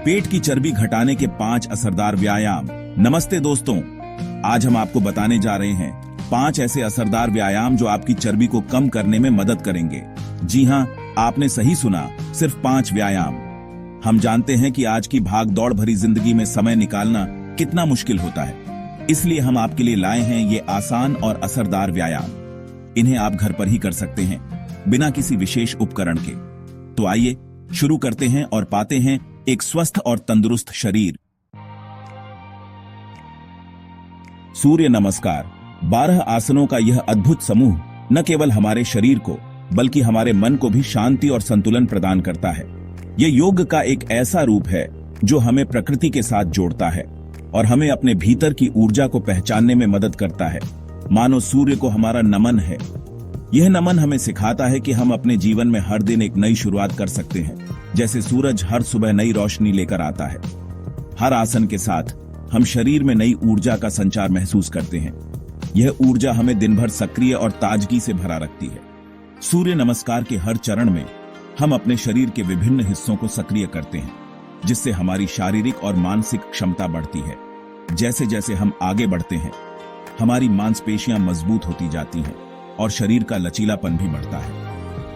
पेट की चर्बी घटाने के 5 असरदार व्यायाम। नमस्ते दोस्तों, आज हम आपको बताने जा रहे हैं 5 ऐसे असरदार व्यायाम जो आपकी चर्बी को कम करने में मदद करेंगे। जी हां, आपने सही सुना, सिर्फ 5 व्यायाम। हम जानते हैं कि आज की भाग दौड़ भरी जिंदगी में समय निकालना कितना मुश्किल होता है, इसलिए हम आपके लिए लाए हैं ये आसान और असरदार व्यायाम। इन्हें आप घर पर ही कर सकते हैं, बिना किसी विशेष उपकरण के। तो आइए शुरू करते हैं और पाते हैं एक स्वस्थ और तंदुरुस्त शरीर। सूर्य नमस्कार। 12 आसनों का यह अद्भुत समूह न केवल हमारे शरीर को बल्कि हमारे मन को भी शांति और संतुलन प्रदान करता है। यह योग का एक ऐसा रूप है जो हमें प्रकृति के साथ जोड़ता है और हमें अपने भीतर की ऊर्जा को पहचानने में मदद करता है। मानो सूर्य को हमारा नमन है। यह नमन हमें सिखाता है कि हम अपने जीवन में हर दिन एक नई शुरुआत कर सकते हैं, जैसे सूरज हर सुबह नई रोशनी लेकर आता है। हर आसन के साथ हम शरीर में नई ऊर्जा का संचार महसूस करते हैं। यह ऊर्जा हमें दिन भर सक्रिय और ताजगी से भरा रखती है। सूर्य नमस्कार के हर चरण में हम अपने शरीर के विभिन्न हिस्सों को सक्रिय करते हैं, जिससे हमारी शारीरिक और मानसिक क्षमता बढ़ती है। जैसे जैसे हम आगे बढ़ते हैं, हमारी मांसपेशियां मजबूत होती जाती हैं और शरीर का लचीलापन भी बढ़ता है।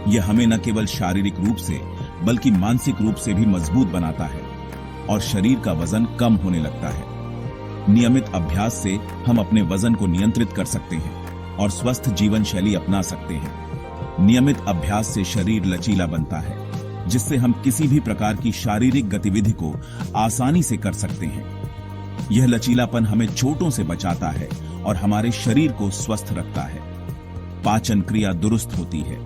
यह हमें न केवल शारीरिक रूप से बल्कि मानसिक रूप से भी मजबूत बनाता है और शरीर का वजन कम होने लगता है। नियमित अभ्यास से हम अपने वजन को नियंत्रित कर सकते हैं और स्वस्थ जीवन शैली अपना सकते हैं। नियमित अभ्यास से शरीर लचीला बनता है, जिससे हम किसी भी प्रकार की शारीरिक गतिविधि को आसानी से कर सकते हैं। यह लचीलापन हमें चोटों से बचाता है और हमारे शरीर को स्वस्थ रखता है। पाचन क्रिया दुरुस्त होती है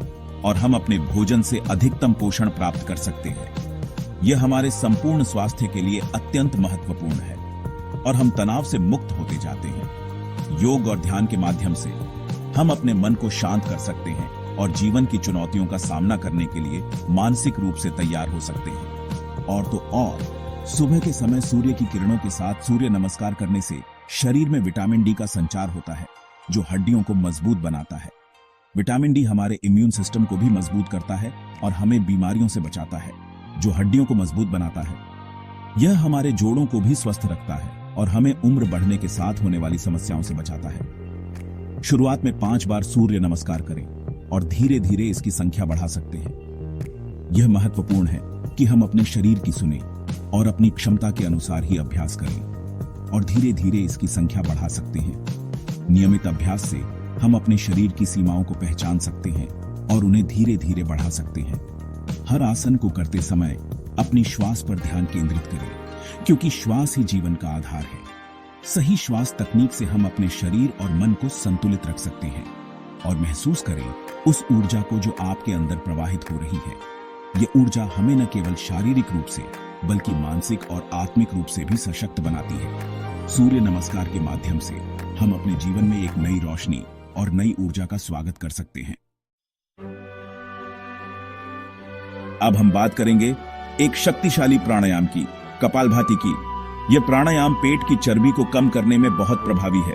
और हम अपने भोजन से अधिकतम पोषण प्राप्त कर सकते हैं। यह हमारे संपूर्ण स्वास्थ्य के लिए अत्यंत महत्वपूर्ण है और हम तनाव से मुक्त होते जाते हैं। योग और ध्यान के माध्यम से हम अपने मन को शांत कर सकते हैं और जीवन की चुनौतियों का सामना करने के लिए मानसिक रूप से तैयार हो सकते हैं। और तो और सुबह के समय सूर्य की किरणों के साथ सूर्य नमस्कार करने से शरीर में विटामिन डी का संचार होता है, जो हड्डियों को मजबूत बनाता है। विटामिन डी हमारे इम्यून सिस्टम को भी मजबूत करता है और हमें बीमारियों से बचाता है, जो हड्डियों को मजबूत बनाता है। यह हमारे जोड़ों को भी स्वस्थ रखता है और हमें उम्र बढ़ने के साथ होने वाली समस्याओं से बचाता है। शुरुआत में 5 बार सूर्य नमस्कार करें और धीरे धीरे इसकी संख्या बढ़ा सकते हैं। यह महत्वपूर्ण है कि हम अपने शरीर की सुने और अपनी क्षमता के अनुसार ही अभ्यास करें और धीरे धीरे इसकी संख्या बढ़ा सकते हैं। नियमित अभ्यास से हम अपने शरीर की सीमाओं को पहचान सकते हैं और उन्हें धीरे धीरे बढ़ा सकते हैं। हर आसन को करते समय अपनी श्वास पर ध्यान केंद्रित करें, क्योंकि श्वास ही जीवन का आधार है। सही श्वास तकनीक से हम अपने शरीर और मन को संतुलित रख सकते हैं और महसूस करें उस ऊर्जा को जो आपके अंदर प्रवाहित हो रही है। यह ऊर्जा हमें न केवल शारीरिक रूप से बल्कि मानसिक और आत्मिक रूप से भी सशक्त बनाती है। सूर्य नमस्कार के माध्यम से हम अपने जीवन में एक नई रोशनी और नई ऊर्जा का स्वागत कर सकते हैं। अब हम बात करेंगे एक शक्तिशाली प्राणायाम की, कपालभाति की। यह प्राणायाम पेट की चर्बी को कम करने में बहुत प्रभावी है।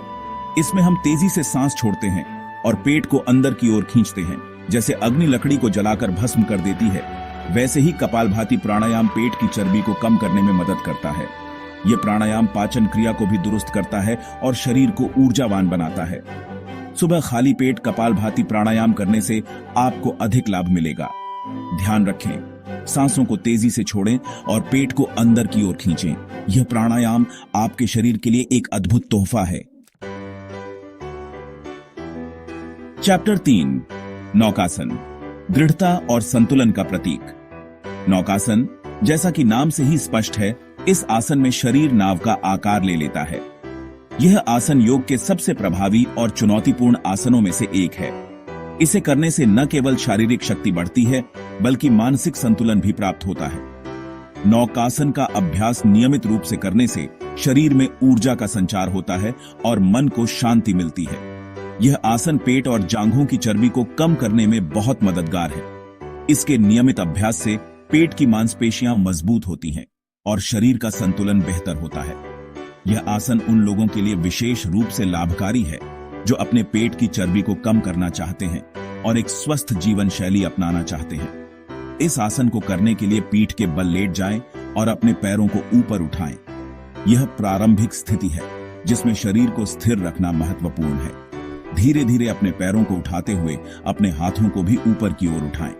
इसमें हम तेजी से सांस छोड़ते हैं और पेट को अंदर की ओर खींचते हैं। जैसे अग्नि लकड़ी को जलाकर भस्म कर देती है, वैसे ही कपालभाति प्राणायाम पेट की चर्बी को कम करने में मदद करता है। यह प्राणायाम पाचन क्रिया को भी दुरुस्त करता है और शरीर को ऊर्जावान बनाता है। सुबह खाली पेट कपालभाति प्राणायाम करने से आपको अधिक लाभ मिलेगा। ध्यान रखें, सांसों को तेजी से छोड़ें और पेट को अंदर की ओर खींचें। यह प्राणायाम आपके शरीर के लिए एक अद्भुत तोहफा है। चैप्टर 3, नौकासन, दृढ़ता और संतुलन का प्रतीक। नौकासन, जैसा कि नाम से ही स्पष्ट है, इस आसन में शरीर नाव का आकार ले लेता है। यह आसन योग के सबसे प्रभावी और चुनौतीपूर्ण आसनों में से एक है। इसे करने से न केवल शारीरिक शक्ति बढ़ती है बल्कि मानसिक संतुलन भी प्राप्त होता है। नौकासन का अभ्यास नियमित रूप से करने से शरीर में ऊर्जा का संचार होता है और मन को शांति मिलती है। यह आसन पेट और जांघों की चर्बी को कम करने में बहुत मददगार है। इसके नियमित अभ्यास से पेट की मांसपेशियां मजबूत होती हैं और शरीर का संतुलन बेहतर होता है। यह आसन उन लोगों के लिए विशेष रूप से लाभकारी है जो अपने पेट की चर्बी को कम करना चाहते हैं और एक स्वस्थ जीवन शैली अपनाना चाहते हैं। इस आसन को करने के लिए पीठ के बल लेट जाएं और अपने पैरों को ऊपर उठाएं। यह प्रारंभिक स्थिति है जिसमें शरीर को स्थिर रखना महत्वपूर्ण है। धीरे धीरे अपने पैरों को उठाते हुए अपने हाथों को भी ऊपर की ओर उठाएं।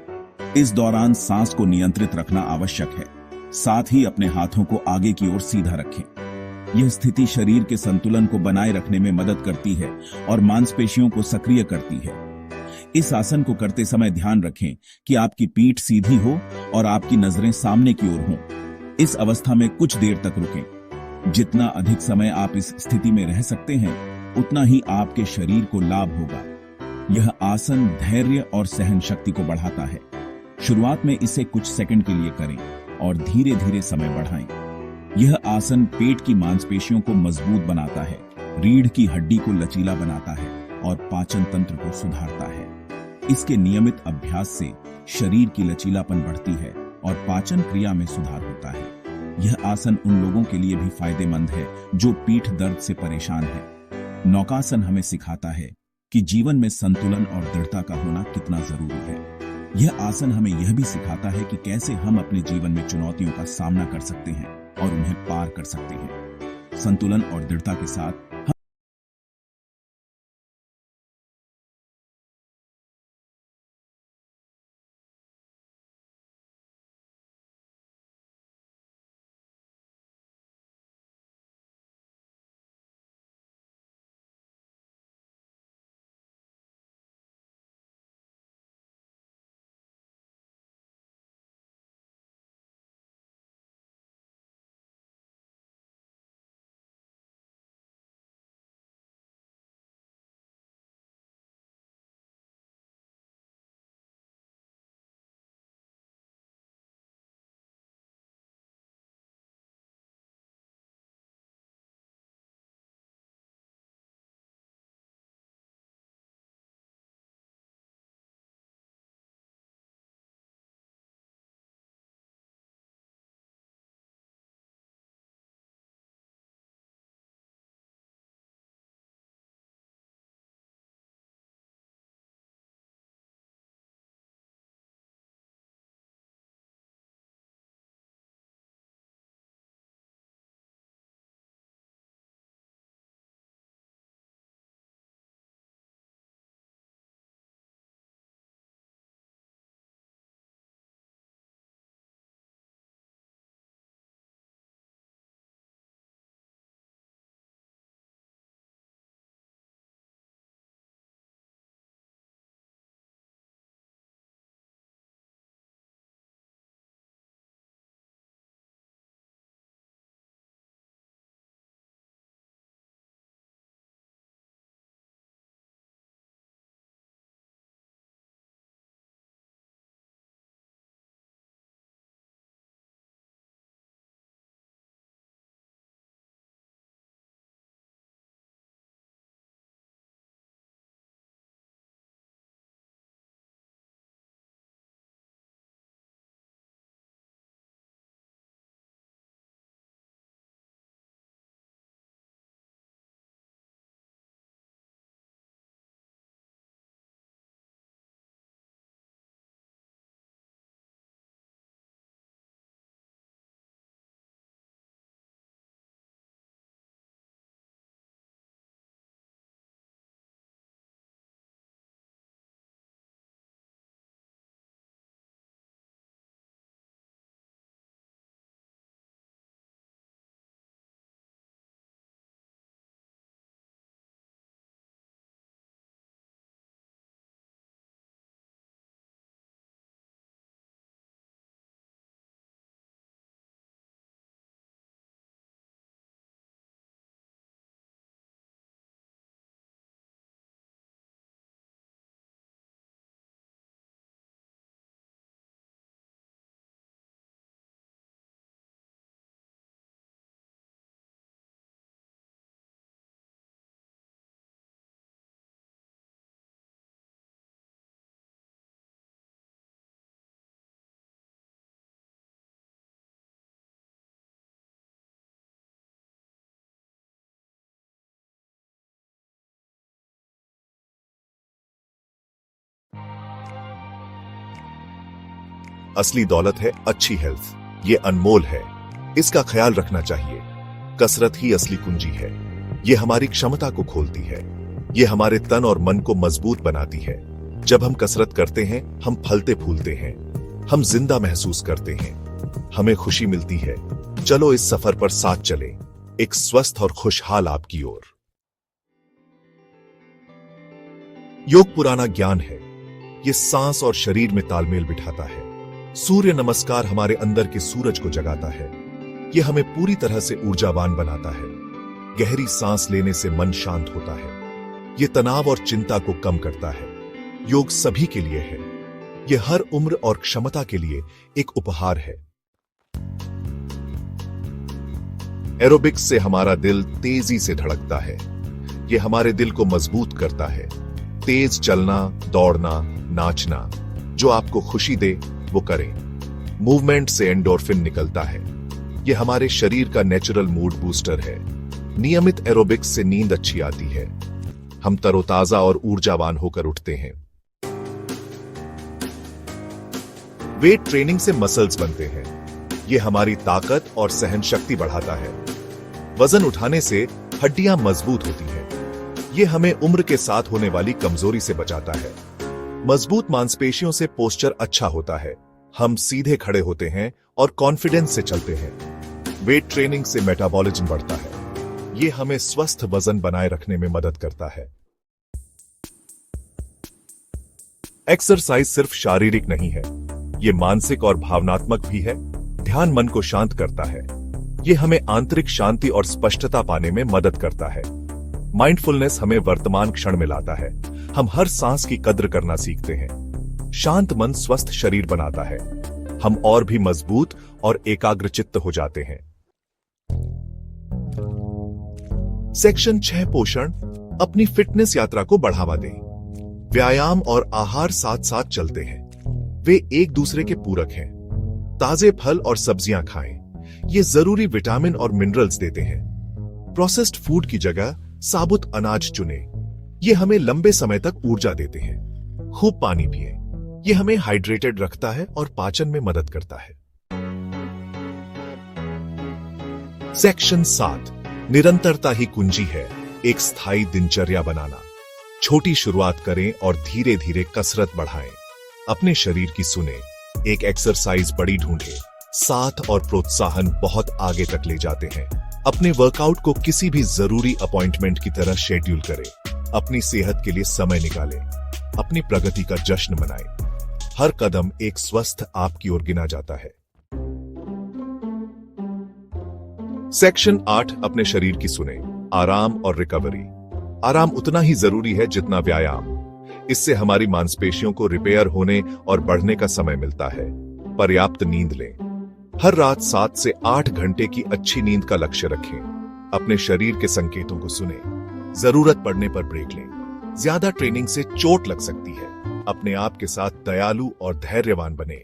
इस दौरान सांस को नियंत्रित रखना आवश्यक है। साथ ही अपने हाथों को आगे की ओर सीधा रखें। यह स्थिति शरीर के संतुलन को बनाए रखने में मदद करती है और मांसपेशियों को सक्रिय करती है। इस आसन को करते समय ध्यान रखें कि आपकी पीठ सीधी हो और आपकी नजरें सामने की ओर हों। इस अवस्था में कुछ देर तक रुकें। जितना अधिक समय आप इस स्थिति में रह सकते हैं, उतना ही आपके शरीर को लाभ होगा। यह आसन धैर्य और सहन शक्ति को बढ़ाता है। शुरुआत में इसे कुछ सेकंड के लिए करें और धीरे धीरे समय बढ़ाएं। यह आसन पेट की मांसपेशियों को मजबूत बनाता है, रीढ़ की हड्डी को लचीला बनाता है और पाचन तंत्र को सुधारता है। इसके नियमित अभ्यास से शरीर की लचीलापन बढ़ती है और पाचन क्रिया में सुधार होता है। यह आसन उन लोगों के लिए भी फायदेमंद है जो पीठ दर्द से परेशान है। नौकासन हमें सिखाता है कि जीवन में संतुलन और दृढ़ता का होना कितना जरूरी है। यह आसन हमें यह भी सिखाता है कि कैसे हम अपने जीवन में चुनौतियों का सामना कर सकते हैं और उन्हें पार कर सकते हैं। संतुलन और दृढ़ता के साथ असली दौलत है अच्छी हेल्थ। ये अनमोल है। इसका ख्याल रखना चाहिए। कसरत ही असली कुंजी है। ये हमारी क्षमता को खोलती है। ये हमारे तन और मन को मजबूत बनाती है। जब हम कसरत करते हैं, हम फलते फूलते हैं, हम जिंदा महसूस करते हैं, हमें खुशी मिलती है। चलो इस सफर पर साथ चलें, एक स्वस्थ और खुशहाल आपकी ओर। योग पुराना ज्ञान है। ये सांस और शरीर में तालमेल बिठाता है। सूर्य नमस्कार हमारे अंदर के सूरज को जगाता है। ये हमें पूरी तरह से ऊर्जावान बनाता है। गहरी सांस लेने से मन शांत होता है। ये तनाव और चिंता को कम करता है। योग सभी के लिए है। ये हर उम्र और क्षमता के लिए एक उपहार है। एरोबिक्स से हमारा दिल तेजी से धड़कता है। ये हमारे दिल को मजबूत करता है। तेज चलना, दौड़ना, नाचना, जो आपको खुशी दे वो करें। मूवमेंट से एंडोर्फिन निकलता है। ये हमारे शरीर का नेचुरल मूड बूस्टर है। नियमित एरोबिक्स से नींद अच्छी आती है। हम तरोताजा और ऊर्जावान होकर उठते हैं। वेट ट्रेनिंग से मसल्स बनते हैं। ये हमारी ताकत और सहन शक्ति बढ़ाता है। वजन उठाने से हड्डियां मजबूत होती हैं। ये हमें उम्र के साथ होने वाली कमजोरी से बचाता है। मजबूत मांसपेशियों से पोस्चर अच्छा होता है। हम सीधे खड़े होते हैं और कॉन्फिडेंस से चलते हैं। वेट ट्रेनिंग से मेटाबॉलिज्म बढ़ता है। ये हमें स्वस्थ वजन बनाए रखने में मदद करता है। एक्सरसाइज सिर्फ शारीरिक नहीं है, ये मानसिक और भावनात्मक भी है। ध्यान मन को शांत करता है। ये हमें आंतरिक शांति और स्पष्टता पाने में मदद करता है। माइंडफुलनेस हमें वर्तमान क्षण में लाता है। हम हर सांस की कद्र करना सीखते हैं। शांत मन स्वस्थ शरीर बनाता है। हम और भी मजबूत और एकाग्रचित्त हो जाते हैं। सेक्शन 6 पोषण अपनी फिटनेस यात्रा को बढ़ावा दें। व्यायाम और आहार साथ साथ चलते हैं। वे एक दूसरे के पूरक हैं। ताजे फल और सब्जियां खाएं। ये जरूरी विटामिन और मिनरल्स देते हैं। प्रोसेस्ड फूड की जगह साबुत अनाज चुनें। ये हमें लंबे समय तक ऊर्जा देते हैं। खूब पानी पिएं। ये हमें हाइड्रेटेड रखता है और पाचन में मदद करता है। सेक्शन 7 निरंतरता ही कुंजी है। एक स्थायी दिनचर्या बनाना। छोटी शुरुआत करें और धीरे धीरे कसरत बढ़ाएं। अपने शरीर की सुने। एक एक्सरसाइज बड़ी ढूंढे। साथ और प्रोत्साहन बहुत आगे तक ले जाते हैं। अपने वर्कआउट को किसी भी जरूरी अपॉइंटमेंट की तरह शेड्यूल करें। अपनी सेहत के लिए समय निकालें। अपनी प्रगति का जश्न मनाएं। हर कदम एक स्वस्थ आपकी ओर गिना जाता है। सेक्शन 8 अपने शरीर की सुने। आराम और रिकवरी। आराम उतना ही जरूरी है जितना व्यायाम। इससे हमारी मांसपेशियों को रिपेयर होने और बढ़ने का समय मिलता है। पर्याप्त नींद लें। हर रात 7 से 8 घंटे की अच्छी नींद का लक्ष्य रखें। अपने शरीर के संकेतों को सुने। जरूरत पड़ने पर ब्रेक लें। ज्यादा ट्रेनिंग से चोट लग सकती है। अपने आप के साथ दयालु और धैर्यवान बने।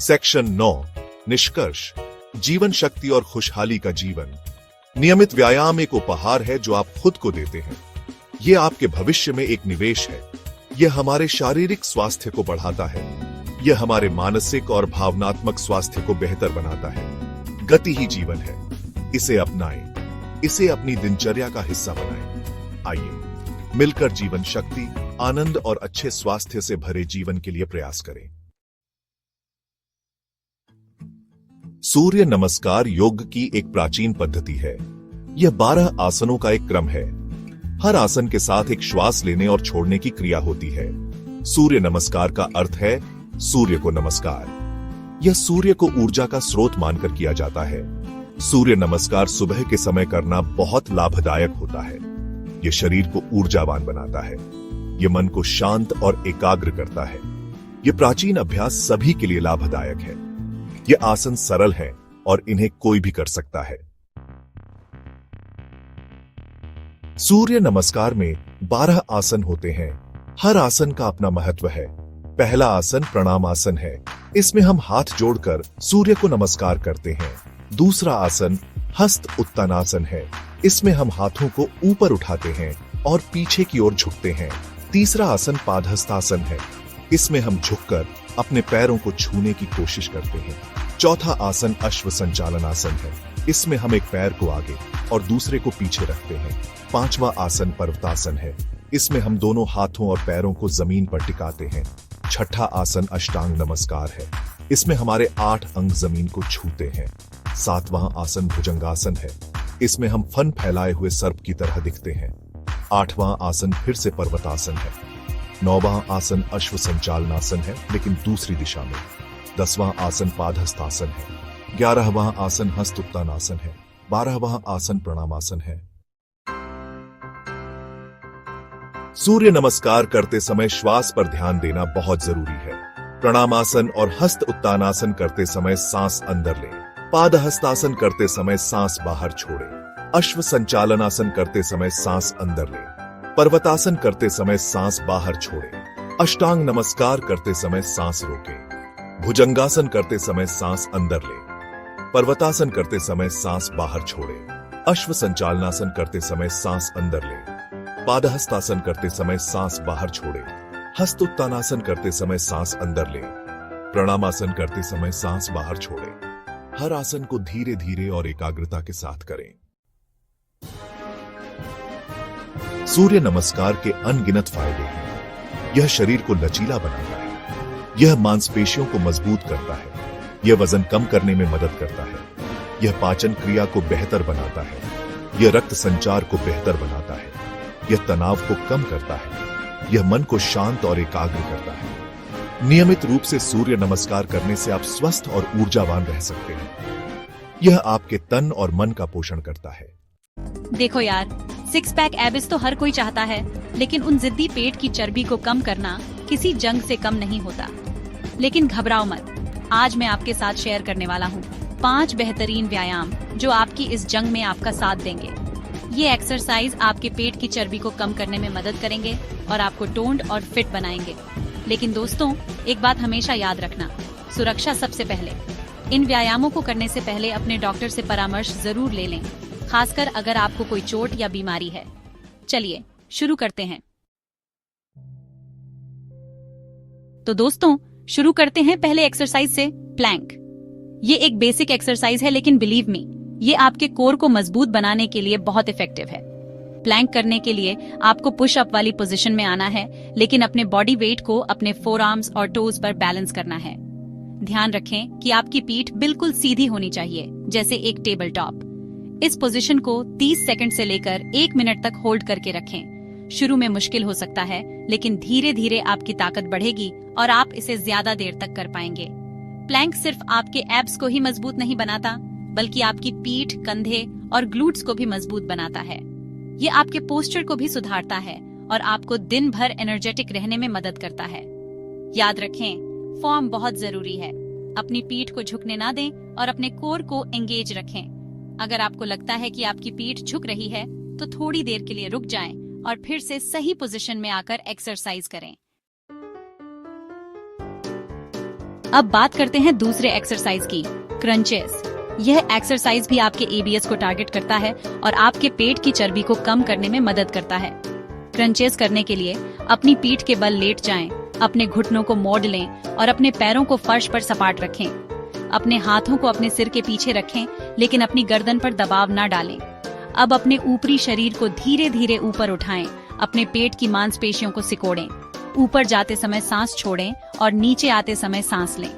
सेक्शन 9 निष्कर्ष जीवन शक्ति और खुशहाली का जीवन। नियमित व्यायाम एक उपहार है जो आप खुद को देते हैं। यह आपके भविष्य में एक निवेश है। यह हमारे शारीरिक स्वास्थ्य को बढ़ाता है। यह हमारे मानसिक और भावनात्मक स्वास्थ्य को बेहतर बनाता है। गति ही जीवन है। इसे अपनाएं। इसे अपनी दिनचर्या का हिस्सा बनाएं। आइए मिलकर जीवन शक्ति, आनंद और अच्छे स्वास्थ्य से भरे जीवन के लिए प्रयास करें। सूर्य नमस्कार योग की एक प्राचीन पद्धति है। यह 12 आसनों का एक क्रम है। हर आसन के साथ एक श्वास लेने और छोड़ने की क्रिया होती है। सूर्य नमस्कार का अर्थ है सूर्य को नमस्कार। यह सूर्य को ऊर्जा का स्रोत मानकर किया जाता है। सूर्य नमस्कार सुबह के समय करना बहुत लाभदायक होता है। यह शरीर को ऊर्जावान बनाता है। यह मन को शांत और एकाग्र करता है। यह प्राचीन अभ्यास सभी के लिए लाभदायक है। यह आसन सरल है और इन्हें कोई भी कर सकता है। सूर्य नमस्कार में 12 आसन होते हैं। हर आसन का अपना महत्व है। पहला आसन प्रणाम आसन है। इसमें हम हाथ जोड़कर सूर्य को नमस्कार करते हैं। दूसरा आसन हस्त उत्तानासन है। इसमें हम हाथों को ऊपर उठाते हैं और पीछे की ओर झुकते हैं। तीसरा आसन पादहस्तासन है। इसमें हम झुककर अपने पैरों को छूने की कोशिश करते हैं। चौथा आसन अश्व संचालन आसन है। इसमें हम एक पैर को आगे और दूसरे को पीछे रखते हैं। पांचवा आसन पर्वतासन है। इसमें हम दोनों हाथों और पैरों को जमीन पर टिकाते हैं। छठा आसन अष्टांग नमस्कार है। इसमें हमारे 8 अंग जमीन को छूते हैं। सातवां आसन भुजंगासन है। इसमें हम फन फैलाए हुए सर्प की तरह दिखते हैं। आठवां आसन फिर से पर्वतासन है। 9वां आसन अश्व संचालनासन है, लेकिन दूसरी दिशा में। 10वां आसन पादहस्तासन है। 11वां आसन हस्त उत्तानासन है। 12वां आसन प्रणामासन है। सूर्य नमस्कार करते समय श्वास पर ध्यान देना बहुत जरूरी है। प्रणामासन और हस्त उत्तानासन करते समय सांस अंदर लें। पादहस्तासन करते समय सांस बाहर छोड़ें। अश्व संचालनासन करते समय सांस अंदर लें। पर्वतासन करते समय सांस बाहर छोड़ें। अष्टांग नमस्कार करते समय सांस रोकें। भुजंगासन करते समय सांस अंदर लें। पर्वतासन करते समय सांस बाहर छोड़ें। अश्व संचालनासन करते समय सांस अंदर लें। पादहस्तासन करते समय सांस बाहर छोड़ें। हस्त उत्तानासन करते समय सांस अंदर लें। प्रणामासन करते समय सांस बाहर छोड़ें। हर आसन को धीरे धीरे और एकाग्रता के साथ करें। सूर्य नमस्कार के अनगिनत फायदे हैं। यह शरीर को लचीला बनाता है। यह मांसपेशियों को मजबूत करता है। यह वजन कम करने में मदद करता है। यह पाचन क्रिया को बेहतर बनाता है। यह रक्त संचार को बेहतर बनाता है। यह तनाव को कम करता है। यह मन को शांत और एकाग्र करता है। नियमित रूप से सूर्य नमस्कार करने से आप स्वस्थ और ऊर्जावान रह सकते हैं। यह आपके तन और मन का पोषण करता है। देखो यार, 6 पैक एबिस तो हर कोई चाहता है, लेकिन उन जिद्दी पेट की चर्बी को कम करना किसी जंग से कम नहीं होता। लेकिन घबराओ मत, आज मैं आपके साथ शेयर करने वाला हूँ 5 बेहतरीन व्यायाम जो आपकी इस जंग में आपका साथ देंगे। ये एक्सरसाइज आपके पेट की चर्बी को कम करने में मदद करेंगे और आपको टोन्ड और फिट बनाएंगे। लेकिन दोस्तों, एक बात हमेशा याद रखना, सुरक्षा सबसे पहले। इन व्यायामों को करने से पहले अपने डॉक्टर से परामर्श जरूर ले लें, खासकर अगर आपको कोई चोट या बीमारी है। चलिए शुरू करते हैं। तो दोस्तों, शुरू करते हैं पहले एक्सरसाइज से, प्लैंक। ये एक बेसिक एक्सरसाइज है, लेकिन बिलीव मी, ये आपके कोर को मजबूत बनाने के लिए बहुत इफेक्टिव है। प्लैंक करने के लिए आपको पुश अप वाली पोजीशन में आना है, लेकिन अपने बॉडी वेट को अपने फोर आर्म्स और टोज पर बैलेंस करना है। ध्यान रखें कि आपकी पीठ बिल्कुल सीधी होनी चाहिए, जैसे एक टेबल टॉप। इस पोजीशन को 30 सेकंड से लेकर 1 मिनट तक होल्ड करके रखें। शुरू में मुश्किल हो सकता है, लेकिन धीरे धीरे आपकी ताकत बढ़ेगी और आप इसे ज्यादा देर तक कर पाएंगे। प्लैंक सिर्फ आपके एब्स को ही मजबूत नहीं बनाता, बल्कि आपकी पीठ, कंधे और ग्लूट्स को भी मजबूत बनाता है। ये आपके पोस्चर को भी सुधारता है और आपको दिन भर एनर्जेटिक रहने में मदद करता है। याद रखें, फॉर्म बहुत जरूरी है। अपनी पीठ को झुकने ना दें और अपने कोर को एंगेज रखें। अगर आपको लगता है कि आपकी पीठ झुक रही है, तो थोड़ी देर के लिए रुक जाएं और फिर से सही पोजीशन में आकर एक्सरसाइज करें। अब बात करते हैं दूसरे एक्सरसाइज की, क्रंचेस। यह एक्सरसाइज भी आपके एबीएस को टारगेट करता है और आपके पेट की चर्बी को कम करने में मदद करता है। क्रंचेस करने के लिए अपनी पीठ के बल लेट जाएं, अपने घुटनों को मोड़ लें और अपने पैरों को फर्श पर सपाट रखें। अपने हाथों को अपने सिर के पीछे रखें, लेकिन अपनी गर्दन पर दबाव न डालें। अब अपने ऊपरी शरीर को धीरे धीरे ऊपर उठाएं, अपने पेट की मांसपेशियों को सिकोड़ें। ऊपर जाते समय सांस छोड़ें और नीचे आते समय सांस लें।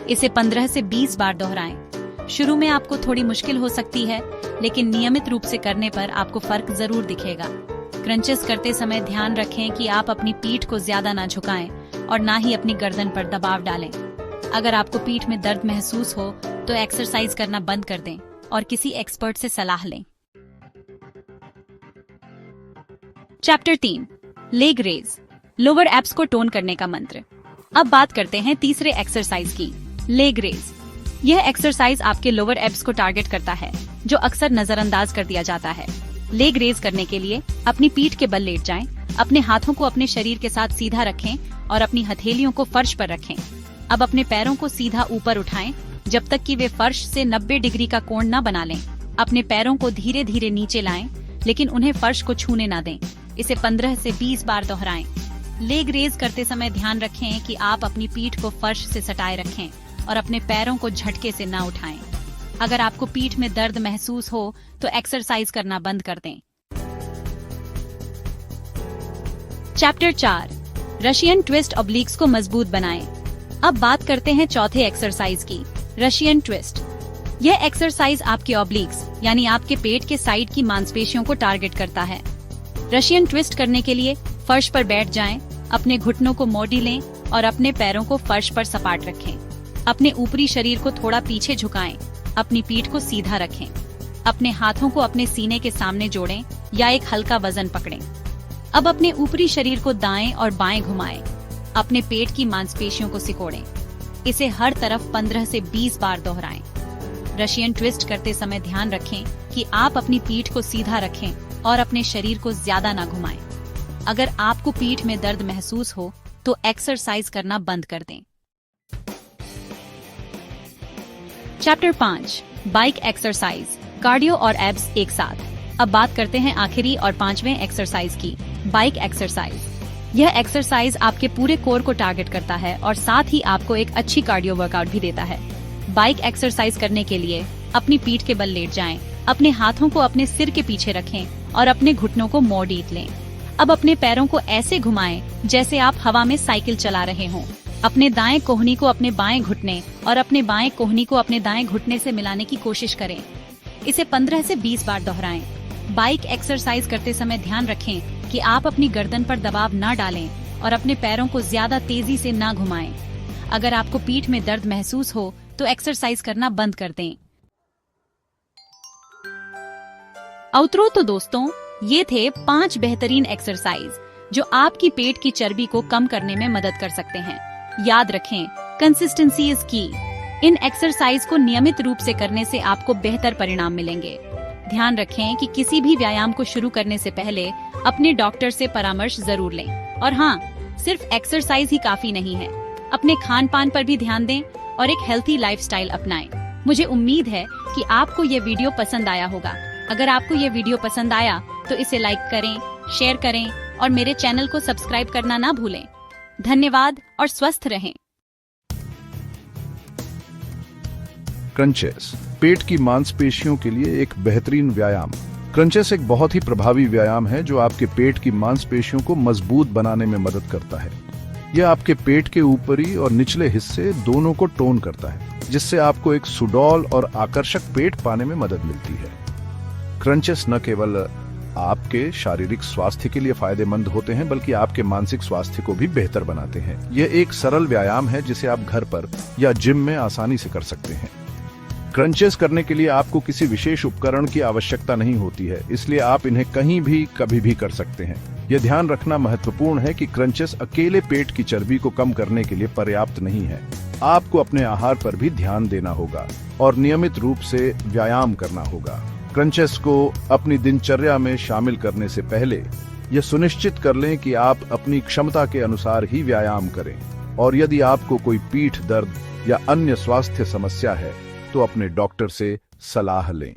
इसे 15 से 20 बार दोहराएं। शुरू में आपको थोड़ी मुश्किल हो सकती है, लेकिन नियमित रूप से करने पर आपको फर्क जरूर दिखेगा। क्रंचेस करते समय ध्यान रखें कि आप अपनी पीठ को ज्यादा ना झुकाएं और ना ही अपनी गर्दन पर दबाव डालें। अगर आपको पीठ में दर्द महसूस हो, तो एक्सरसाइज करना बंद कर दें और किसी एक्सपर्ट से सलाह लें। Chapter 3, leg raise, lower abs को टोन करने का मंत्र। अब बात करते हैं तीसरे एक्सरसाइज की, लेग रेज। यह एक्सरसाइज आपके लोअर एब्स को टारगेट करता है, जो अक्सर नजरअंदाज कर दिया जाता है। लेग रेज करने के लिए अपनी पीठ के बल लेट जाएं, अपने हाथों को अपने शरीर के साथ सीधा रखें और अपनी हथेलियों को फर्श पर रखें। अब अपने पैरों को सीधा ऊपर उठाएं, जब तक कि वे फर्श से 90 डिग्री का कोण न बना लें। अपने पैरों को धीरे धीरे नीचे लाएं, लेकिन उन्हें फर्श को छूने न दें। इसे 15 से 20 बार दोहराएं। लेग रेज करते समय ध्यान रखें कि आप अपनी पीठ को फर्श से सटाए रखें और अपने पैरों को झटके से ना उठाएं। अगर आपको पीठ में दर्द महसूस हो तो एक्सरसाइज करना बंद कर दें। चैप्टर 4, रशियन ट्विस्ट ऑब्लिक्स को मजबूत बनाएं। अब बात करते हैं चौथे एक्सरसाइज की, रशियन ट्विस्ट। यह एक्सरसाइज आपके ऑब्लिक्स यानी आपके पेट के साइड की मांसपेशियों को टारगेट करता है। रशियन ट्विस्ट करने के लिए फर्श पर बैठ जाएं, अपने घुटनों को मोड़ी लें और अपने पैरों को फर्श पर सपाट रखें। अपने ऊपरी शरीर को थोड़ा पीछे झुकाएं, अपनी पीठ को सीधा रखें। अपने हाथों को अपने सीने के सामने जोड़ें या एक हल्का वजन पकड़ें। अब अपने ऊपरी शरीर को दाएं और बाएं घुमाएं। अपने पेट की मांसपेशियों को सिकोड़ें। इसे हर तरफ 15 से 20 बार दोहराएं। रशियन ट्विस्ट करते समय ध्यान रखें कि आप अपनी पीठ को सीधा रखें और अपने शरीर को ज्यादा ना घुमाएं। अगर आपको पीठ में दर्द महसूस हो तो एक्सरसाइज करना बंद कर दें। चैप्टर 5, बाइक एक्सरसाइज, कार्डियो और एब्स एक साथ। अब बात करते हैं आखिरी और 5वें एक्सरसाइज की, बाइक एक्सरसाइज। यह एक्सरसाइज आपके पूरे कोर को टारगेट करता है और साथ ही आपको एक अच्छी कार्डियो वर्कआउट भी देता है। बाइक एक्सरसाइज करने के लिए अपनी पीठ के बल लेट जाएं, अपने हाथों को अपने सिर के पीछे रखें और अपने घुटनों को मोड़ लें। अब अपने पैरों को ऐसे घुमाएं जैसे आप हवा में साइकिल चला रहे हों। अपने दाएं कोहनी को अपने बाएं घुटने और अपने बाएं कोहनी को अपने दाएं घुटने से मिलाने की कोशिश करें। इसे 15 से 20 बार दोहराएं। बाइक एक्सरसाइज करते समय ध्यान रखें कि आप अपनी गर्दन पर दबाव न डालें और अपने पैरों को ज्यादा तेजी से न घुमाएं। अगर आपको पीठ में दर्द महसूस हो तो एक्सरसाइज करना बंद कर दें। आउटरो तो दोस्तों, ये थे 5 बेहतरीन एक्सरसाइज जो आपकी पेट की चर्बी को कम करने में मदद कर सकते हैं। याद रखें, कंसिस्टेंसी इज की। इन एक्सरसाइज को नियमित रूप से करने से आपको बेहतर परिणाम मिलेंगे। ध्यान रखें कि किसी भी व्यायाम को शुरू करने से पहले अपने डॉक्टर से परामर्श जरूर लें। और हाँ, सिर्फ एक्सरसाइज ही काफी नहीं है, अपने खान पान पर भी ध्यान दें और एक हेल्थी लाइफस्टाइल अपनाएं। मुझे उम्मीद है कि आपको ये वीडियो पसंद आया होगा। अगर आपको ये वीडियो पसंद आया तो इसे लाइक करें, शेयर करें और मेरे चैनल को सब्सक्राइब करना ना भूलें। धन्यवाद और स्वस्थ रहें। क्रंचेस, पेट की मांसपेशियों के लिए एक बेहतरीन व्यायाम। क्रंचेस एक बहुत ही प्रभावी व्यायाम है जो आपके पेट की मांसपेशियों को मजबूत बनाने में मदद करता है। यह आपके पेट के ऊपरी और निचले हिस्से दोनों को टोन करता है, जिससे आपको एक सुडौल और आकर्षक पेट पाने में मदद मिलती है। क्रंचेस न केवल आपके शारीरिक स्वास्थ्य के लिए फायदेमंद होते हैं बल्कि आपके मानसिक स्वास्थ्य को भी बेहतर बनाते हैं। यह एक सरल व्यायाम है जिसे आप घर पर या जिम में आसानी से कर सकते हैं। क्रंचेस करने के लिए आपको किसी विशेष उपकरण की आवश्यकता नहीं होती है, इसलिए आप इन्हें कहीं भी कभी भी कर सकते हैं। यह ध्यान रखना महत्वपूर्ण है कि क्रंचेस अकेले पेट की चर्बी को कम करने के लिए पर्याप्त नहीं है। आपको अपने आहार पर भी ध्यान देना होगा और नियमित रूप से व्यायाम करना होगा। क्रंचेस को अपनी दिनचर्या में शामिल करने से पहले यह सुनिश्चित कर लें कि आप अपनी क्षमता के अनुसार ही व्यायाम करें और यदि आपको कोई पीठ दर्द या अन्य स्वास्थ्य समस्या है तो अपने डॉक्टर से सलाह लें।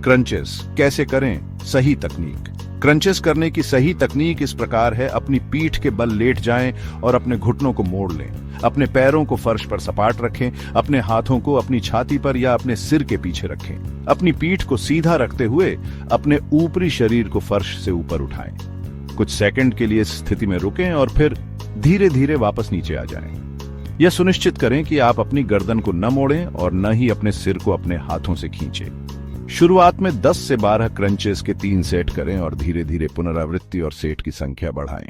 क्रंचेस कैसे करें? सही तकनीक। क्रंचेस करने की सही तकनीक इस प्रकार है: अपनी पीठ के बल लेट जाएं और अपने घुटनों को मोड़ लें। अपने पैरों को फर्श पर सपाट रखें। अपने हाथों को अपनी छाती पर या अपने सिर के पीछे रखें। अपनी पीठ को सीधा रखते हुए अपने ऊपरी शरीर को फर्श से ऊपर उठाएं। कुछ सेकंड के लिए इस स्थिति में रुकें और फिर धीरे धीरे वापस नीचे आ जाएं। यह सुनिश्चित करें कि आप अपनी गर्दन को न मोड़ें और न ही अपने सिर को अपने हाथों से खींचें। शुरुआत में 10 से 12 क्रंचेस के 3 सेट करें और धीरे धीरे पुनरावृत्ति और सेट की संख्या बढ़ाएं।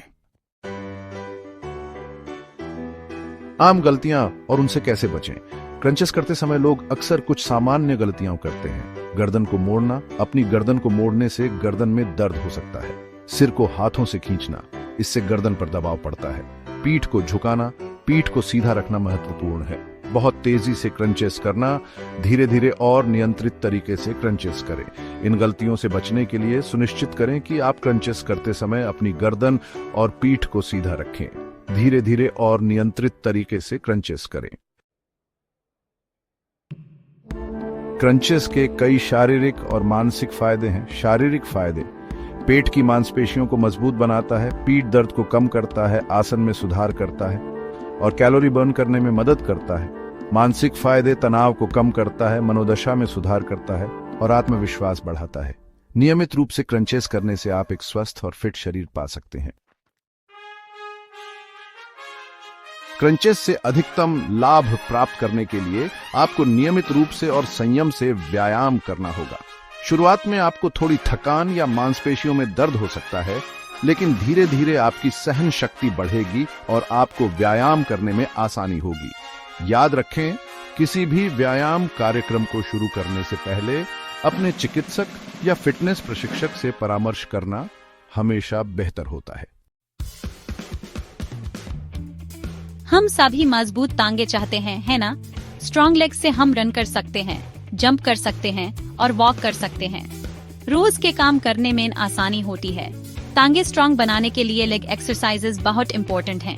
आम गलतियां और उनसे कैसे बचें? क्रंचेस करते समय लोग अक्सर कुछ सामान्य गलतियां करते हैं। गर्दन को मोड़ना। अपनी गर्दन को मोड़ने से गर्दन में दर्द हो सकता है। सिर को हाथों से खींचना, इससे गर्दन पर दबाव पड़ता है। पीठ को झुकाना। पीठ को सीधा रखना महत्वपूर्ण है। बहुत तेजी से क्रंचेस करना। धीरे धीरे और नियंत्रित तरीके से क्रंचेस करें। इन गलतियों से बचने के लिए सुनिश्चित करें कि आप क्रंचेस करते समय अपनी गर्दन और पीठ को सीधा रखें। धीरे धीरे और नियंत्रित तरीके से क्रंचेस करें। क्रंचेस के कई शारीरिक और मानसिक फायदे हैं। शारीरिक फायदे: पेट की मांसपेशियों को मजबूत बनाता है, पीठ दर्द को कम करता है, आसन में सुधार करता है और कैलोरी बर्न करने में मदद करता है। मानसिक फायदे, तनाव को कम करता है, मनोदशा में सुधार करता है और आत्मविश्वास बढ़ाता है। नियमित रूप से क्रंचेस करने से आप एक स्वस्थ और फिट शरीर पा सकते हैं। क्रंचेस से अधिकतम लाभ प्राप्त करने के लिए आपको नियमित रूप से और संयम से व्यायाम करना होगा। शुरुआत में आपको थोड़ी थकान या मांसपेशियों में दर्द हो सकता है, लेकिन धीरे धीरे आपकी सहन शक्ति बढ़ेगी और आपको व्यायाम करने में आसानी होगी। याद रखें, किसी भी व्यायाम कार्यक्रम को शुरू करने से पहले अपने चिकित्सक या फिटनेस प्रशिक्षक से परामर्श करना हमेशा बेहतर होता है। हम सभी मजबूत टांगे चाहते हैं, है ना? स्ट्रॉन्ग लेग से हम रन कर सकते हैं, जंप कर सकते हैं और वॉक कर सकते हैं। रोज के काम करने में आसानी होती है। टांगे स्ट्रॉन्ग बनाने के लिए लेग एक्सरसाइजेस बहुत इंपॉर्टेंट हैं।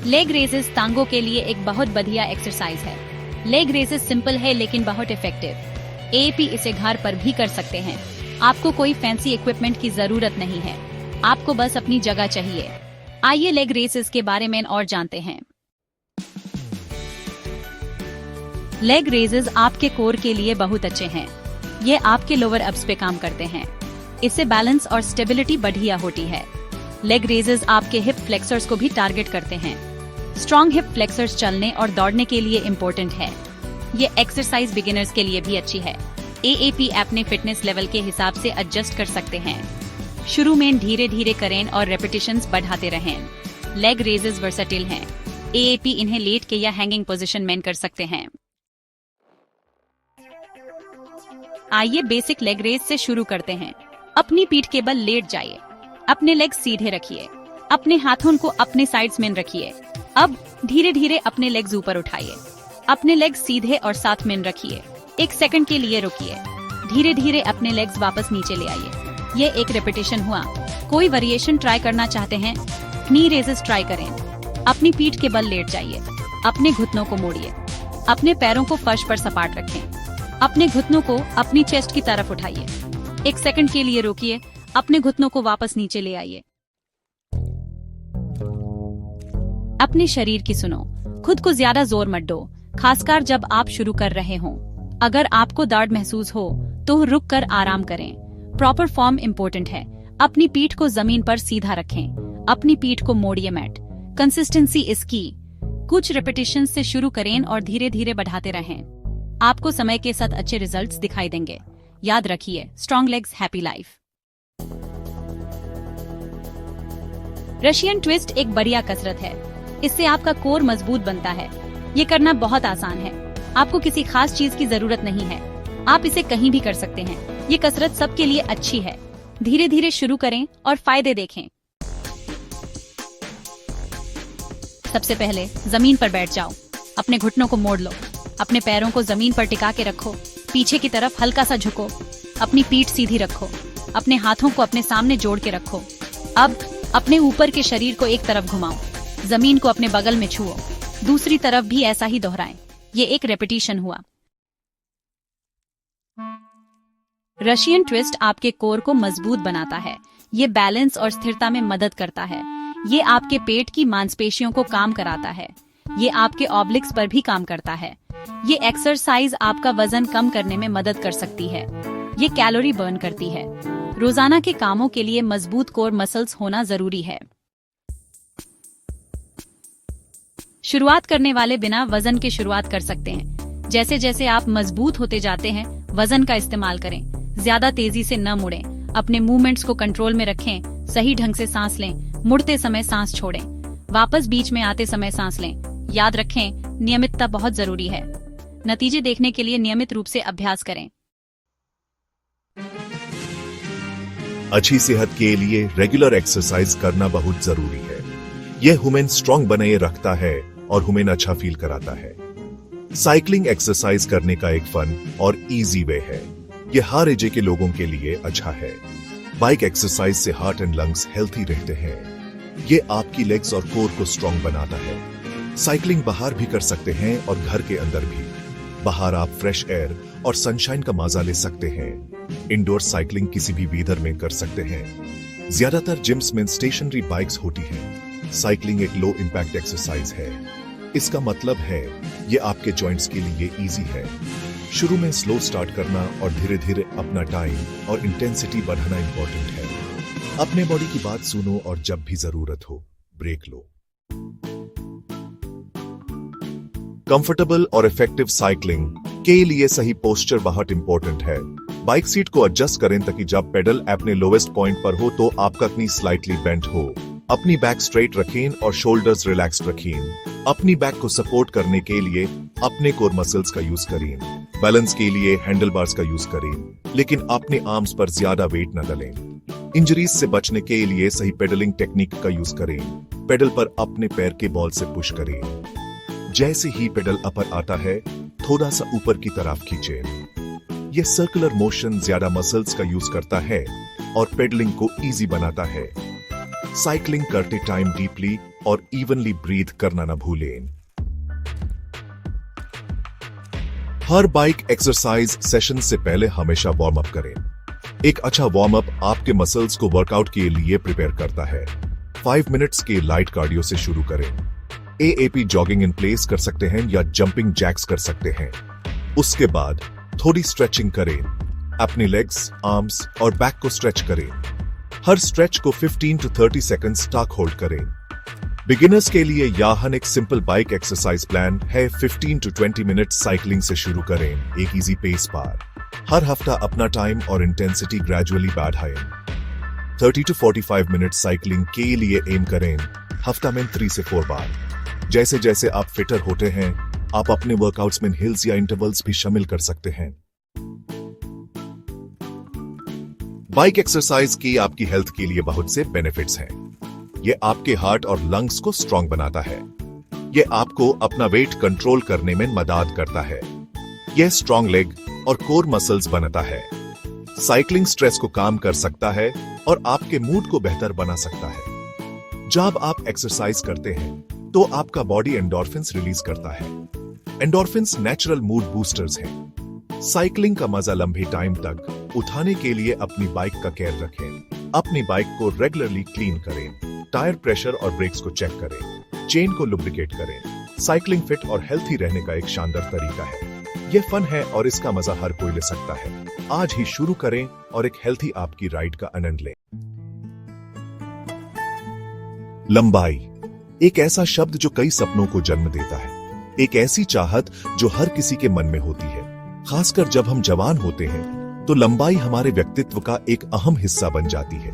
लेग रेजेस टांगों के लिए एक बहुत बढ़िया एक्सरसाइज है। लेग रेजेस सिंपल है लेकिन बहुत इफेक्टिव। एपी इसे घर पर भी कर सकते हैं। आपको कोई फैंसी इक्विपमेंट की जरूरत नहीं है, आपको बस अपनी जगह चाहिए। आइए लेग रेसेस के बारे में और जानते हैं। लेग रेजेस आपके कोर के लिए बहुत अच्छे हैं। ये आपके लोअर एब्स पे काम करते हैं। इससे बैलेंस और स्टेबिलिटी बढ़िया होती है। लेग रेजेस आपके हिप फ्लेक्सर्स को भी टारगेट करते हैं। स्ट्रॉन्ग हिप फ्लेक्सर्स चलने और दौड़ने के लिए इम्पोर्टेंट है। ये एक्सरसाइज बिगिनर्स के लिए भी अच्छी है। एएपी अपने फिटनेस लेवल के हिसाब से एडजस्ट कर सकते हैं। शुरू में धीरे धीरे करें और रेपिटेशंस बढ़ाते रहें। लेग रेजेस वर्सेटाइल हैं। एएपी इन्हें लेट के या हैंगिंग पोजीशन में कर सकते हैं। आइए बेसिक लेग रेस से शुरू करते हैं। अपनी पीठ के बल लेट जाइए। अपने लेग सीधे रखिए। अपने हाथों को अपने साइड्स में रखिए। अब धीरे धीरे अपने लेग्स ऊपर उठाइए। अपने लेग्स सीधे और साथ में रखिए। 1 सेकंड के लिए रुकिए। धीरे धीरे अपने लेग्स वापस नीचे ले आइए। ये एक रेपिटेशन हुआ। कोई वेरिएशन ट्राई करना चाहते हैं? नी रेजेस ट्राई करें। अपनी पीठ के बल लेट जाइए। अपने घुटनों को मोड़िए। अपने पैरों को फर्श पर सपाट रखें। अपने घुटनों को अपनी चेस्ट की तरफ उठाइए। 1 सेकंड के लिए रोकिए। अपने घुटनों को वापस नीचे ले आइए। अपने शरीर की सुनो। खुद को ज्यादा जोर मत दो, खासकर जब आप शुरू कर रहे हों। अगर आपको दर्द महसूस हो तो रुक कर आराम करें। प्रॉपर फॉर्म इम्पोर्टेंट है। अपनी पीठ को जमीन पर सीधा रखें। अपनी पीठ को मोड़िए मैट। कंसिस्टेंसी इसकी। कुछ रेपिटेशन से शुरू करें और धीरे धीरे बढ़ाते रहें। आपको समय के साथ अच्छे रिजल्ट्स दिखाई देंगे। याद रखिए, strong legs happy life. Russian twist एक बढ़िया कसरत है। इससे आपका कोर मजबूत बनता है। ये करना बहुत आसान है। आपको किसी खास चीज की जरूरत नहीं है। आप इसे कहीं भी कर सकते हैं। ये कसरत सबके लिए अच्छी है। धीरे धीरे शुरू करें और फायदे देखें। सबसे पहले जमीन पर बैठ जाओ। अपने घुटनों को मोड़ लो। अपने पैरों को जमीन पर टिका के रखो। पीछे की तरफ हल्का सा झुको। अपनी पीठ सीधी रखो। अपने हाथों को अपने सामने जोड़ के रखो। अब अपने ऊपर के शरीर को एक तरफ घुमाओ। जमीन को अपने बगल में छुओ। दूसरी तरफ भी ऐसा ही दोहराएं। ये एक रेपिटेशन हुआ। रशियन ट्विस्ट आपके कोर को मजबूत बनाता है। ये बैलेंस और स्थिरता में मदद करता है। ये आपके पेट की मांसपेशियों को काम कराता है। ये आपके ऑब्लिक्स पर भी काम करता है। ये एक्सरसाइज आपका वजन कम करने में मदद कर सकती है। ये कैलोरी बर्न करती है। रोजाना के कामों के लिए मजबूत कोर मसल्स होना जरूरी है। शुरुआत करने वाले बिना वजन के शुरुआत कर सकते हैं। जैसे जैसे आप मजबूत होते जाते हैं, वजन का इस्तेमाल करें। ज्यादा तेजी से न मुड़ें। अपने मूवमेंट्स को कंट्रोल में रखें। सही ढंग से सांस लें। मुड़ते समय सांस छोड़ें। वापस बीच में आते समय सांस लें। याद रखें, नियमितता बहुत जरूरी है। नतीजे देखने के लिए नियमित रूप से अभ्यास करें। अच्छी सेहत के लिए रेगुलर एक्सरसाइज करना बहुत जरूरी है। यह हमें स्ट्रांग बनाए रखता है और हमें अच्छा फील कराता है। साइकिलिंग एक्सरसाइज करने का एक फन और इजी वे है। यह हर एज के लोगों के लिए अच्छा है। बाइक एक्सरसाइज से हार्ट एंड लंग्स हेल्थी रहते हैं। ये आपकी लेग्स और कोर को स्ट्रांग बनाता है। साइकिलिंग बाहर भी कर सकते हैं और घर के अंदर भी। बाहर आप फ्रेश एयर और सनशाइन का मजा ले सकते हैं। इंडोर साइकिलिंग किसी भी वेदर में कर सकते हैं। ज्यादातर जिम्स में स्टेशनरी बाइक्स होती हैं। साइकिलिंग एक लो इंपैक्ट एक्सरसाइज है। इसका मतलब है ये आपके जॉइंट्स के लिए इजी है। शुरू में स्लो स्टार्ट करना और धीरे धीरे अपना टाइम और इंटेंसिटी बढ़ाना इंपॉर्टेंट है। अपने बॉडी की बात सुनो और जब भी जरूरत हो ब्रेक लो। कंफर्टेबल और इफेक्टिव साइकिलिंग के लिए सही पोस्चर बहुत इंपॉर्टेंट है। बाइक सीट को एडजस्ट करें ताकि जब पेडल अपने लोवेस्ट पॉइंट पर हो तो आपका कनी स्लाइटली बेंट हो। अपनी बैक स्ट्रेट रखें और शोल्डर्स रिलैक्स रखें। अपनी बैक को सपोर्ट करने के लिए अपने कोर मसल्स का यूज करें। बैलेंस के लिए हैंडल बार्स का यूज करें, लेकिन अपने आर्म्स पर ज्यादा वेट न डालें। इंजरीज से बचने के लिए सही पेडलिंग टेक्निक का यूज करें। पेडल पर अपने पैर के बॉल से पुश करें। जैसे ही पेडल अपर आता है थोड़ा सा ऊपर की तरफ खींचें। यह सर्कुलर मोशन ज्यादा मसल्स का यूज करता है और पेडलिंग को इजी बनाता है। साइकिलिंग करते टाइम डीपली और इवनली ब्रीथ करना न भूलें। हर बाइक एक्सरसाइज सेशन से पहले हमेशा वार्म अप करें। एक अच्छा वार्म अप आपके मसल्स को वर्कआउट के लिए प्रिपेयर करता है। 5 मिनट्स के लाइट कार्डियो से शुरू करें। एएपी जॉगिंग इन प्लेस कर सकते हैं या जंपिंग जैक्स कर सकते हैं। उसके बाद थोड़ी स्ट्रेचिंग करें। अपने लेग्स, आर्म्स और बैक को स्ट्रेच करें। हर स्ट्रेच को 15 to 30 सेकंड्स तक होल्ड करें। बिगिनर्स के लिए यहाँ एक सिंपल बाइक एक्सरसाइज प्लान है। 15 to 20 मिनट साइकिलिंग से शुरू करें, एक इजी पेस पर। हर हफ्ता अपना टाइम और इंटेंसिटी ग्रेजुअली बढ़ाएं। 30 to 45 मिनट साइकिलिंग के लिए एम करें, हफ्ता में 3 से 4 बार। जैसे जैसे आप फिटर होते हैं आप अपने वर्कआउट्स में हिल्स या इंटरवल्स भी शामिल कर सकते हैं। बाइक एक्सरसाइज की आपकी हेल्थ के लिए बहुत से बेनिफिट्स हैं। यह आपके हार्ट और लंग्स को स्ट्रांग बनाता है। यह आपको अपना वेट कंट्रोल करने में मदद करता है। यह स्ट्रांग लेग और कोर मसल्स बनाता है। साइकिलिंग स्ट्रेस को कम कर सकता है और आपके मूड को बेहतर बना सकता है। जब आप एक्सरसाइज करते हैं तो आपका बॉडी एंडोर्फिन्स रिलीज करता है। एंडोर्फिन्स नेचुरल मूड बूस्टर्स हैं। साइकिलिंग का मजा लंबे टाइम तक उठाने के लिए अपनी बाइक का केयर रखें। अपनी बाइक को रेगुलरली क्लीन करें। टायर प्रेशर और ब्रेक्स को चेक करें। चेन को लुब्रिकेट करें। साइकिलिंग फिट और हेल्थी रहने का एक शानदार तरीका है। यह फन है और इसका मजा हर कोई ले सकता है। आज ही शुरू करें और एक हेल्थी आपकी राइड का आनंद लें। लंबाई एक ऐसा शब्द जो कई सपनों को जन्म देता है। एक ऐसी चाहत जो हर किसी के मन में होती है। खासकर जब हम जवान होते हैं तो लंबाई हमारे व्यक्तित्व का एक अहम हिस्सा बन जाती है।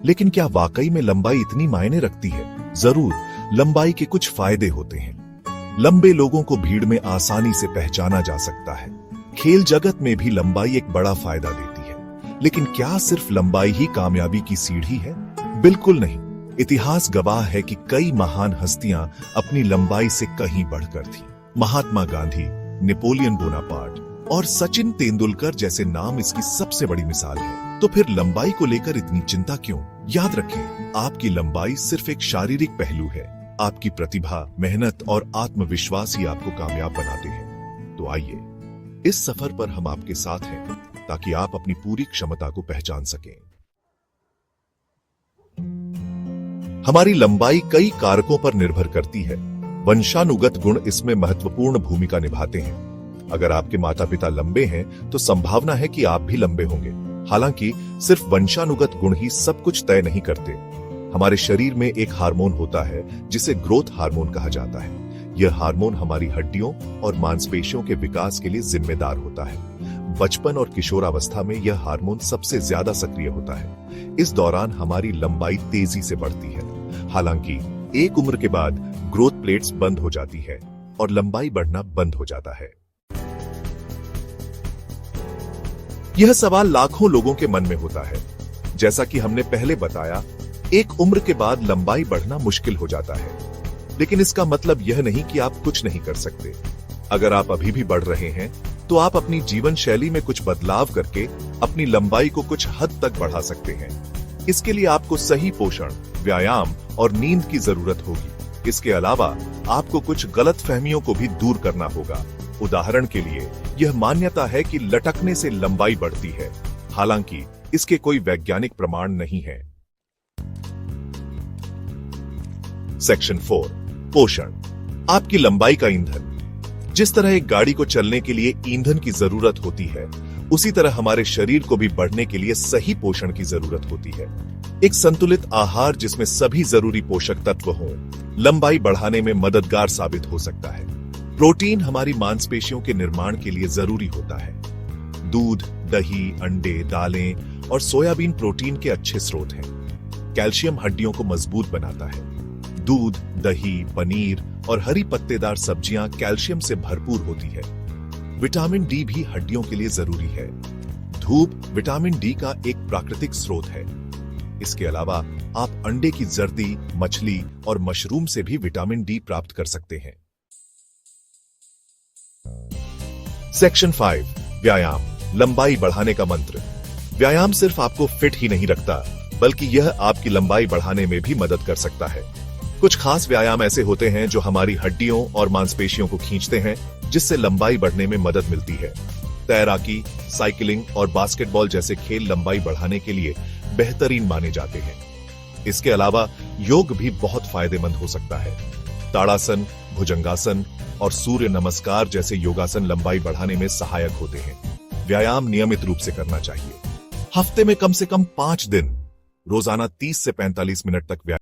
लेकिन क्या वाकई में लंबाई इतनी मायने रखती है? जरूर, लंबाई के कुछ फायदे होते हैं। लंबे लोगों को भीड़ में आसानी से पहचाना जा सकता है। खेल जगत में भी लंबाई एक बड़ा फायदा देती है। लेकिन क्या सिर्फ लंबाई ही कामयाबी की सीढ़ी है? बिल्कुल नहीं। इतिहास गवाह है कि कई महान हस्तियां अपनी लंबाई से कहीं बढ़कर थीं। महात्मा गांधी, नेपोलियन बोनापार्ट और सचिन तेंदुलकर जैसे नाम इसकी सबसे बड़ी मिसाल है। तो फिर लंबाई को लेकर इतनी चिंता क्यों? याद रखें, आपकी लंबाई सिर्फ एक शारीरिक पहलू है। आपकी प्रतिभा, मेहनत और आत्मविश्वास ही आपको कामयाब बनाते हैं। तो आइए, इस सफर पर हम आपके साथ हैं ताकि आप अपनी पूरी क्षमता को पहचान सकें। हमारी लंबाई कई कारकों पर निर्भर करती है। वंशानुगत गुण इसमें महत्वपूर्ण भूमिका निभाते हैं। अगर आपके माता पिता लंबे हैं तो संभावना है कि आप भी लंबे होंगे। हालांकि सिर्फ वंशानुगत गुण ही सब कुछ तय नहीं करते। हमारे शरीर में एक हार्मोन होता है जिसे ग्रोथ हार्मोन कहा जाता है। यह हार्मोन हमारी हड्डियों और मांसपेशियों के विकास के लिए जिम्मेदार होता है। बचपन और किशोरावस्था में यह हार्मोन सबसे ज्यादा सक्रिय होता है। इस दौरान हमारी लंबाई तेजी से बढ़ती है। हालांकि एक उम्र के बाद ग्रोथ प्लेट्स बंद हो जाती है और लंबाई बढ़ना बंद हो जाता है। यह सवाल लाखों लोगों के मन में होता है। जैसा कि हमने पहले बताया, एक उम्र के बाद लंबाई बढ़ना मुश्किल हो जाता है। लेकिन इसका मतलब यह नहीं कि आप कुछ नहीं कर सकते। अगर आप अभी भी बढ़ रहे हैं तो आप अपनी जीवन शैली में कुछ बदलाव करके अपनी लंबाई को कुछ हद तक बढ़ा सकते हैं। इसके लिए आपको सही पोषण, व्यायाम और नींद की जरूरत होगी। इसके अलावा आपको कुछ गलतफहमियों को भी दूर करना होगा। उदाहरण के लिए, यह मान्यता है कि लटकने से लंबाई बढ़ती है। हालांकि इसके कोई वैज्ञानिक प्रमाण नहीं है। सेक्शन 4, पोषण, आपकी लंबाई का ईंधन। जिस तरह एक गाड़ी को चलने के लिए ईंधन की जरूरत होती है, उसी तरह हमारे शरीर को भी बढ़ने के लिए सही पोषण की जरूरत होती है। एक संतुलित आहार जिसमें सभी जरूरी पोषक तत्व हों, लंबाई बढ़ाने में मददगार साबित हो सकता है। प्रोटीन हमारी मांसपेशियों के निर्माण के लिए जरूरी होता है। दूध, दही, अंडे, दालें और सोयाबीन प्रोटीन के अच्छे स्रोत हैं। कैल्शियम हड्डियों को मजबूत बनाता है। दूध, दही, पनीर और हरी पत्तेदार सब्जियां कैल्शियम से भरपूर होती है। विटामिन डी भी हड्डियों के लिए जरूरी है। धूप विटामिन डी का एक प्राकृतिक स्रोत है। इसके अलावा आप अंडे की जर्दी, मछली और मशरूम से भी विटामिन डी प्राप्त कर सकते हैं। सेक्शन 5, व्यायाम, लंबाई बढ़ाने का मंत्र। व्यायाम सिर्फ आपको फिट ही नहीं रखता, बल्कि यह आपकी लंबाई बढ़ाने में भी मदद कर सकता है। कुछ खास व्यायाम ऐसे होते हैं जो हमारी हड्डियों और मांसपेशियों को खींचते हैं, जिससे लंबाई बढ़ने में मदद मिलती है। तैराकी, साइकिलिंग और बास्केटबॉल जैसे खेल लंबाई बढ़ाने के लिए बेहतरीन माने जाते हैं। इसके अलावा योग भी बहुत फायदेमंद हो सकता है। ताड़ासन, भुजंगासन और सूर्य नमस्कार जैसे योगासन लंबाई बढ़ाने में सहायक होते हैं। व्यायाम नियमित रूप से करना चाहिए। हफ्ते में कम से कम 5 दिन रोजाना 30 से 45 मिनट तक व्यायाम